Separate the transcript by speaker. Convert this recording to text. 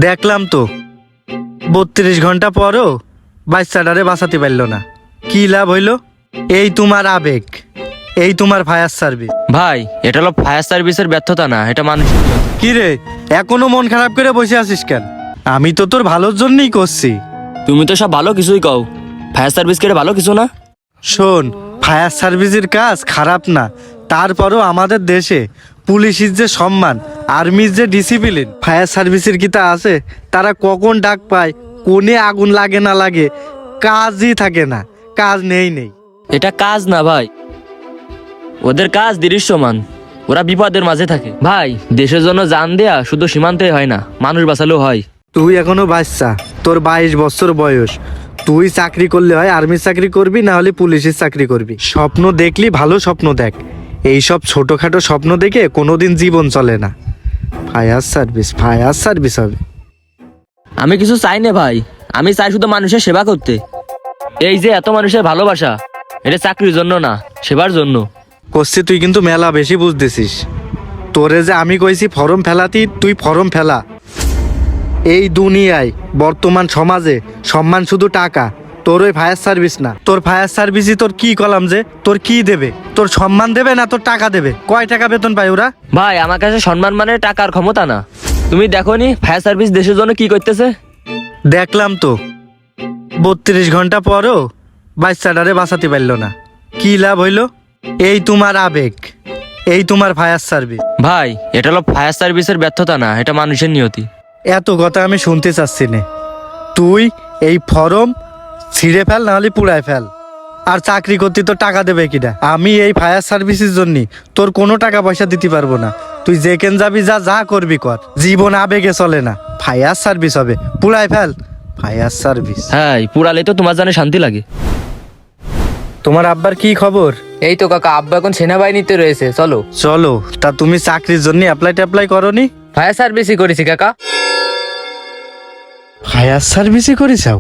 Speaker 1: দেখলাম তো 32 ঘন্টা পরও বাচ্চাটারে বাঁচাতে পারল না। কি লাভ হইল? এই তোমার আবেগ, এই তোমার ফায়ার সার্ভিস।
Speaker 2: ভাই, এটা হলো ফায়ার সার্ভিসের ব্যর্থতা না, এটা মানুষ।
Speaker 1: কি রে, এখনো মন খারাপ করে বসে আছিস কেন? আমি তো তোর ভালোর জন্যই করছি।
Speaker 2: তুমি তো সব ভালো কিছুই কও, ফায়ার সার্ভিস কে ভালো কিছু না।
Speaker 1: শোন, ফায়ার সার্ভিসের কাজ খারাপ না, তারপরও আমাদের দেশে পুলিশের যে সম্মান, আর্মির যে ডিসিপ্লিন, ফায়ার সার্ভিসের কি তা আছে? তারা কখন ডাক পায়, কোনে আগুন লাগে না লাগে, কাজই থাকে না, কাজ নেই।
Speaker 2: এটা কাজ না ভাই, ওদের কাজ দৃশ্যমান, ওরা বিপদের মাঝে থাকে। ভাই, দেশের জন্য জান দেয়া শুধু সীমান্তে হয় না, মানুষ বাঁচালেও হয়।
Speaker 1: তুই এখনো বাচ্চা, তোর 22 বছর বয়স। তুই চাকরি করলে হয় আর্মির চাকরি করবি, না হলে পুলিশের চাকরি করবি। স্বপ্ন দেখলি ভালো স্বপ্ন দেখ, এইসব ছোটখাটো স্বপ্ন দেখে কোনোদিন জীবন চলে না। ফায়ার সার্ভিস হবে।
Speaker 2: আমি কিছু চাই না ভাই, আমি চাই শুধু মানুষের সেবা করতে। এই যে এত মানুষের ভালোবাসা, এটা চাকরির জন্য না, সেবার জন্য।
Speaker 1: করছি তুই কিন্তু মেলা বেশি বুঝতেছিস। তোরে যে আমি কইছি ফর্ম ফেলাতি, তুই ফর্ম ফেলা। এই দুনিয়ায় বর্তমান সমাজে সম্মান শুধু টাকা, তোর ওই ফায়ার সার্ভিস না। তোর ফায়ার সার্ভিসই তোর কি কলাম যে তোর কি দেবে? তোর সম্মান দেবে না তোর টাকা দেবে? কয় টাকা বেতন পায় ওরা?
Speaker 2: ভাই, আমার কাছে সম্মান মানে টাকার ক্ষমতা না। তুমি দেখো নি ফায়ার সার্ভিস দেশের জন্য কি করতেছে।
Speaker 1: দেখলাম তো 32 ঘন্টা পরও বাচ্চাটারে বাঁচাতে পারল না। কি লাভ হইল? এই তোমার আবেগ, এই তোমার ফায়ার সার্ভিস।
Speaker 2: ভাই, এটা হলো ফায়ার সার্ভিসের ব্যর্থতা না, এটা মানুষের নিয়তি।
Speaker 1: এত কথা আমি শুনতে চাচ্ছি না। তুই এই ফর্ম ছিঁড়ে ফেল, নাহলে পুড়ায় ফেল। আর চাকরি করতে তোর টাকা দেবে কিনা? আমি এই ফায়ার সার্ভিসের জন্য তোর কোনো টাকা পয়সা দিতে পারবো না। তুই যেখান যাবি যা করবি কর, জীবন আবেগে চলে না। ফায়ার সার্ভিস হবে, পুড়ায় ফেল। Fire service.
Speaker 2: হ্যাঁ, পুরালে তো তোমার জানে শান্তি লাগে।
Speaker 1: তোমার আব্বার কি খবর?
Speaker 3: এই তো কাকা, আব্বা এখন সেনাবাহিনীতে রয়েছে। চলো।
Speaker 1: চলো। তা তুমি চাকরির জন্য অ্যাপ্লাই করনি?
Speaker 3: ফায়ার সার্ভিসই করেছি কাকা।
Speaker 1: ফায়ার সার্ভিসই করেছাও?